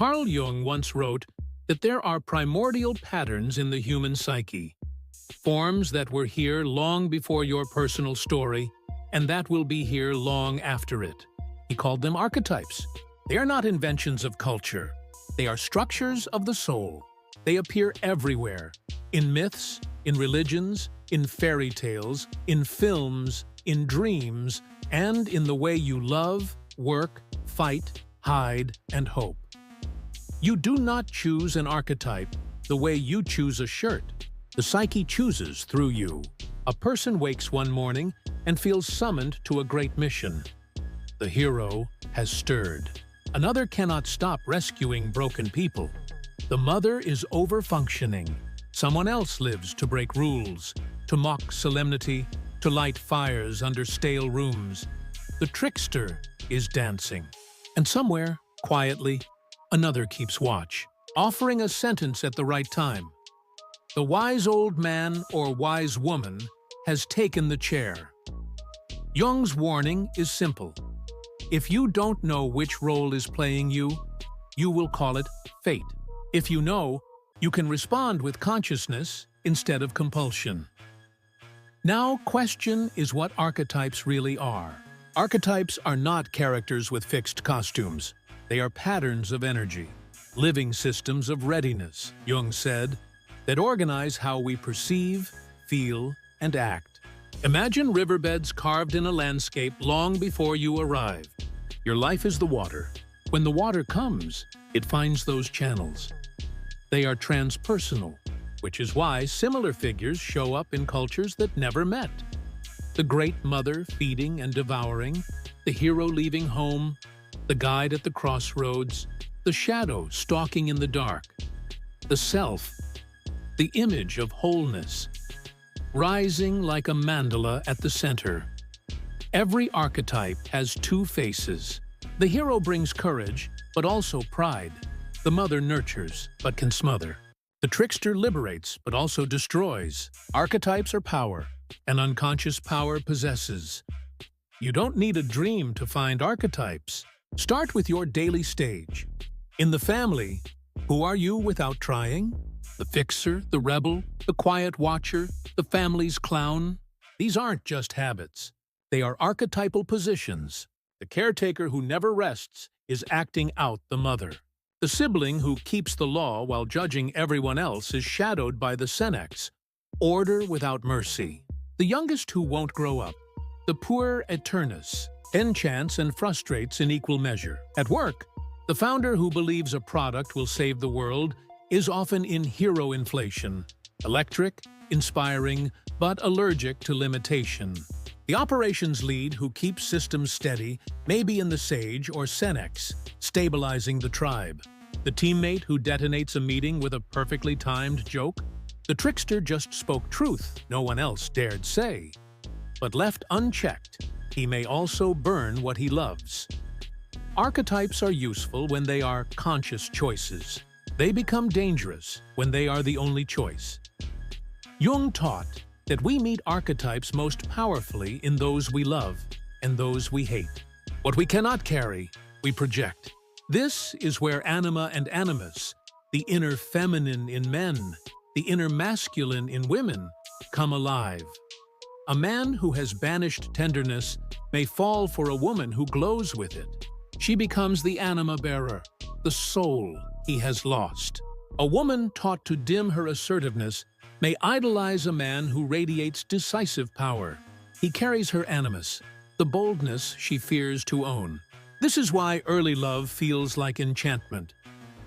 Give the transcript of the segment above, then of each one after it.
Carl Jung once wrote that there are primordial patterns in the human psyche, forms that were here long before your personal story, and that will be here long after it. He called them archetypes. They are not inventions of culture. They are structures of the soul. They appear everywhere, in myths, in religions, in fairy tales, in films, in dreams, and in the way you love, work, fight, hide, and hope. You do not choose an archetype the way you choose a shirt. The psyche chooses through you. A person wakes one morning and feels summoned to a great mission. The hero has stirred. Another cannot stop rescuing broken people. The mother is over-functioning. Someone else lives to break rules, to mock solemnity, to light fires under stale rooms. The trickster is dancing. And somewhere, quietly, another keeps watch, offering a sentence at the right time. The wise old man or wise woman has taken the chair. Jung's warning is simple. If you don't know which role is playing you, you will call it fate. If you know, you can respond with consciousness instead of compulsion. Now, question is what archetypes really are. Archetypes are not characters with fixed costumes. They are patterns of energy, living systems of readiness, Jung said, that organize how we perceive, feel, and act. Imagine riverbeds carved in a landscape long before you arrived. Your life is the water. When the water comes, it finds those channels. They are transpersonal, which is why similar figures show up in cultures that never met. The great mother feeding and devouring, the hero leaving home, the guide at the crossroads, the shadow stalking in the dark, the self, the image of wholeness, rising like a mandala at the center. Every archetype has two faces. The hero brings courage, but also pride. The mother nurtures, but can smother. The trickster liberates, but also destroys. Archetypes are power, and unconscious power possesses. You don't need a dream to find archetypes. Start with your daily stage. In the family, who are you without trying? The fixer, the rebel, the quiet watcher, the family's clown. These aren't just habits. They are archetypal positions. The caretaker who never rests is acting out the mother. The sibling who keeps the law while judging everyone else is shadowed by the senex, order without mercy. The youngest who won't grow up, the puer aeternus, enchants and frustrates in equal measure. At work, the founder who believes a product will save the world is often in hero inflation, electric, inspiring, but allergic to limitation. The operations lead who keeps systems steady may be in the sage or senex, stabilizing the tribe. The teammate who detonates a meeting with a perfectly timed joke. The trickster just spoke truth no one else dared say. But left unchecked, he may also burn what he loves. Archetypes are useful when they are conscious choices. They become dangerous when they are the only choice. Jung taught that we meet archetypes most powerfully in those we love and those we hate. What we cannot carry, we project. This is where Anima and Animus, the inner feminine in men, the inner masculine in women, come alive. A man who has banished tenderness may fall for a woman who glows with it. She becomes the anima bearer, the soul he has lost. A woman taught to dim her assertiveness may idolize a man who radiates decisive power. He carries her animus, the boldness she fears to own. This is why early love feels like enchantment.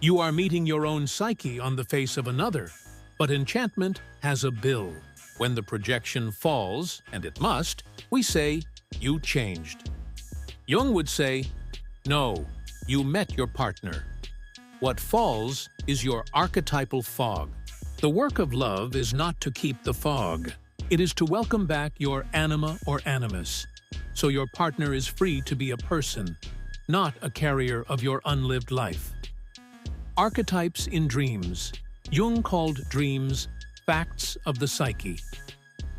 You are meeting your own psyche on the face of another, but enchantment has a bill. When the projection falls, and it must, we say, you changed. Jung would say, no, you met your partner. What falls is your archetypal fog. The work of love is not to keep the fog. It is to welcome back your anima or animus, so your partner is free to be a person, not a carrier of your unlived life. Archetypes in dreams. Jung called dreams facts of the psyche.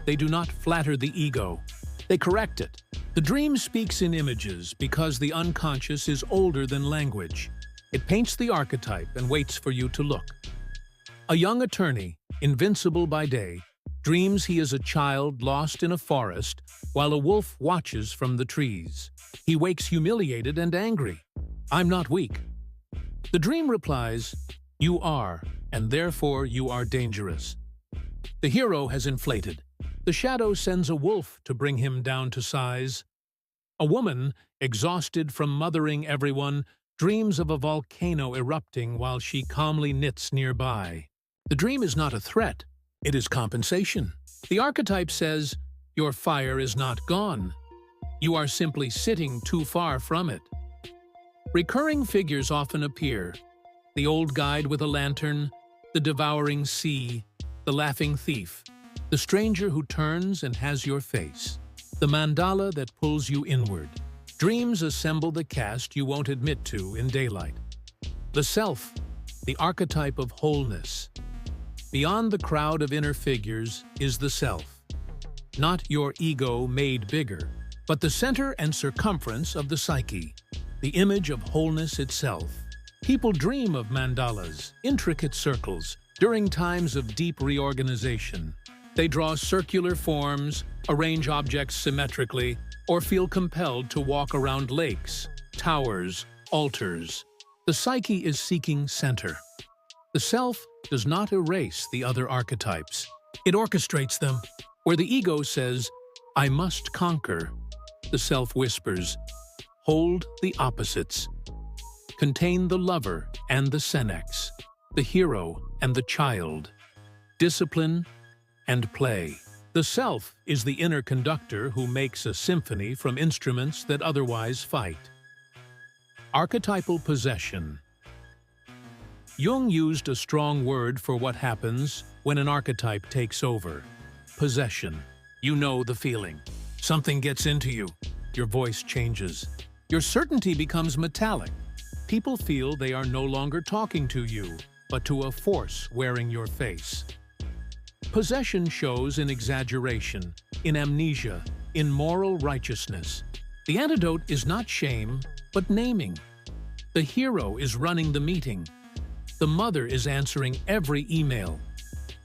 They do not flatter the ego. They correct it. The dream speaks in images because the unconscious is older than language. It paints the archetype and waits for you to look. A young attorney, invincible by day, dreams he is a child lost in a forest while a wolf watches from the trees. He wakes humiliated and angry. "I'm not weak." The dream replies, "You are, and therefore you are dangerous." The hero has inflated. The shadow sends a wolf to bring him down to size. A woman, exhausted from mothering everyone, dreams of a volcano erupting while she calmly knits nearby. The dream is not a threat, it is compensation. The archetype says, your fire is not gone. You are simply sitting too far from it. Recurring figures often appear. The old guide with a lantern, the devouring sea, the laughing thief, the stranger who turns and has your face, the mandala that pulls you inward. Dreams assemble the cast you won't admit to in daylight. The self, the archetype of wholeness. Beyond the crowd of inner figures is the self. Not your ego made bigger, but the center and circumference of the psyche, the image of wholeness itself. People dream of mandalas, intricate circles, during times of deep reorganization. They draw circular forms, arrange objects symmetrically, or feel compelled to walk around lakes, towers, altars. The psyche is seeking center. The self does not erase the other archetypes. It orchestrates them. Where the ego says, "I must conquer," the self whispers, "Hold the opposites." Contain the lover and the senex, the hero and the child, discipline and play. The self is the inner conductor who makes a symphony from instruments that otherwise fight. Archetypal possession. Jung used a strong word for what happens when an archetype takes over. Possession. You know the feeling. Something gets into you. Your voice changes. Your certainty becomes metallic. People feel they are no longer talking to you, but to a force wearing your face. Possession shows in exaggeration, in amnesia, in moral righteousness. The antidote is not shame, but naming. The hero is running the meeting. The mother is answering every email.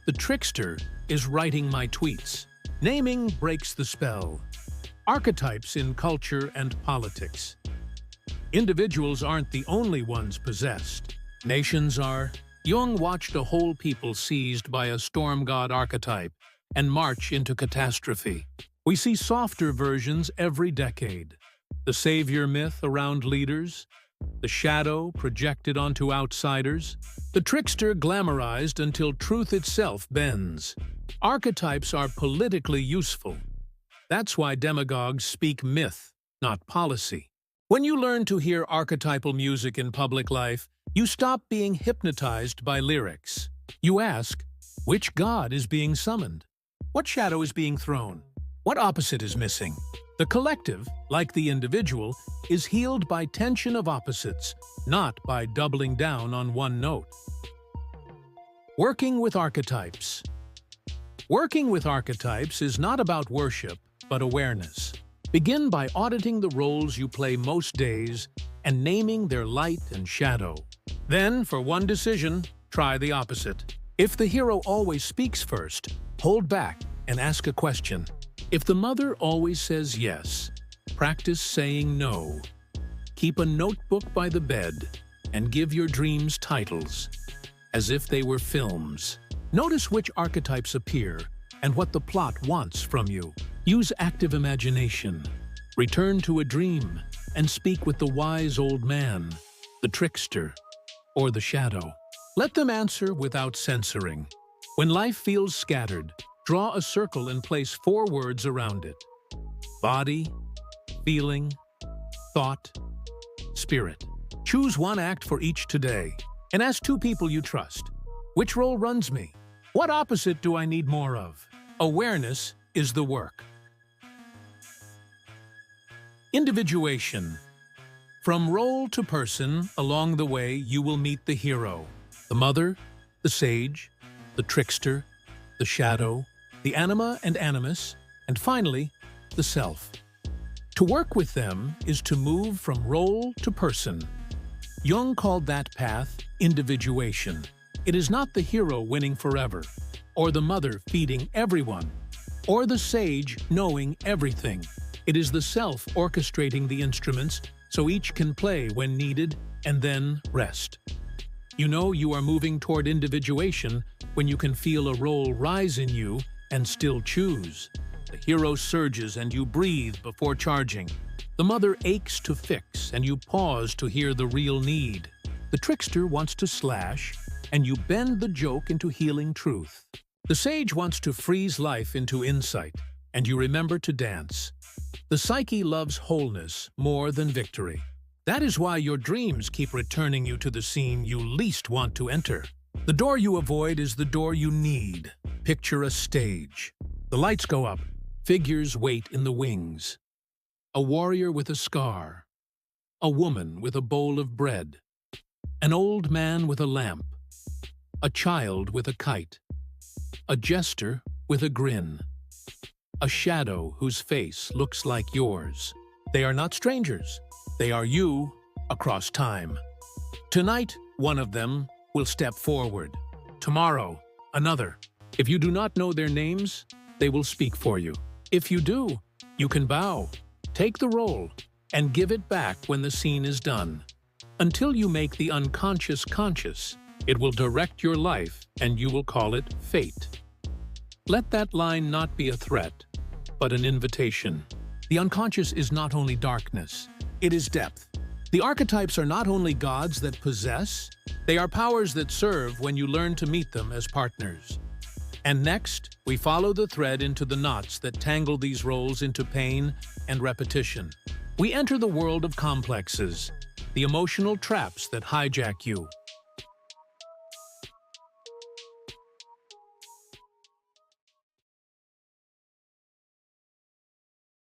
The trickster is writing my tweets. Naming breaks the spell. Archetypes in culture and politics. Individuals aren't the only ones possessed. Nations are. Jung watched a whole people seized by a storm god archetype and march into catastrophe. We see softer versions every decade. The savior myth around leaders, the shadow projected onto outsiders, the trickster glamorized until truth itself bends. Archetypes are politically useful. That's why demagogues speak myth, not policy. When you learn to hear archetypal music in public life, you stop being hypnotized by lyrics. You ask, which god is being summoned? What shadow is being thrown? What opposite is missing? The collective, like the individual, is healed by tension of opposites, not by doubling down on one note. Working with archetypes. Working with archetypes is not about worship, but awareness. Begin by auditing the roles you play most days and naming their light and shadow. Then, for one decision, try the opposite. If the hero always speaks first, hold back and ask a question. If the mother always says yes, practice saying no. Keep a notebook by the bed and give your dreams titles, as if they were films. Notice which archetypes appear and what the plot wants from you. Use active imagination. Return to a dream and speak with the wise old man, the trickster, or the shadow. Let them answer without censoring. When life feels scattered, draw a circle and place 4 words around it. Body, feeling, thought, spirit. Choose one act for each today, and ask 2 people you trust. Which role runs me? What opposite do I need more of? Awareness is the work. Individuation. From role to person, along the way you will meet the hero, the mother, the sage, the trickster, the shadow, the Anima and Animus, and finally, the self. To work with them is to move from role to person. Jung called that path individuation. It is not the hero winning forever, or the mother feeding everyone, or the sage knowing everything. It is the self orchestrating the instruments so each can play when needed and then rest. You know you are moving toward individuation when you can feel a role rise in you and still choose. The hero surges and you breathe before charging. The mother aches to fix and you pause to hear the real need. The trickster wants to slash and you bend the joke into healing truth. The sage wants to freeze life into insight and you remember to dance. The psyche loves wholeness more than victory. That is why your dreams keep returning you to the scene you least want to enter. The door you avoid is the door you need. Picture a stage. The lights go up. Figures wait in the wings. A warrior with a scar. A woman with a bowl of bread. An old man with a lamp. A child with a kite. A jester with a grin. A shadow whose face looks like yours. They are not strangers. They are you across time. Tonight, one of them will step forward. Tomorrow, another. If you do not know their names, they will speak for you. If you do, you can bow, take the role, and give it back when the scene is done. Until you make the unconscious conscious, it will direct your life and you will call it fate. Let that line not be a threat, but an invitation. The unconscious is not only darkness, it is depth. The archetypes are not only gods that possess, they are powers that serve when you learn to meet them as partners. And next, we follow the thread into the knots that tangle these roles into pain and repetition. We enter the world of complexes, the emotional traps that hijack you.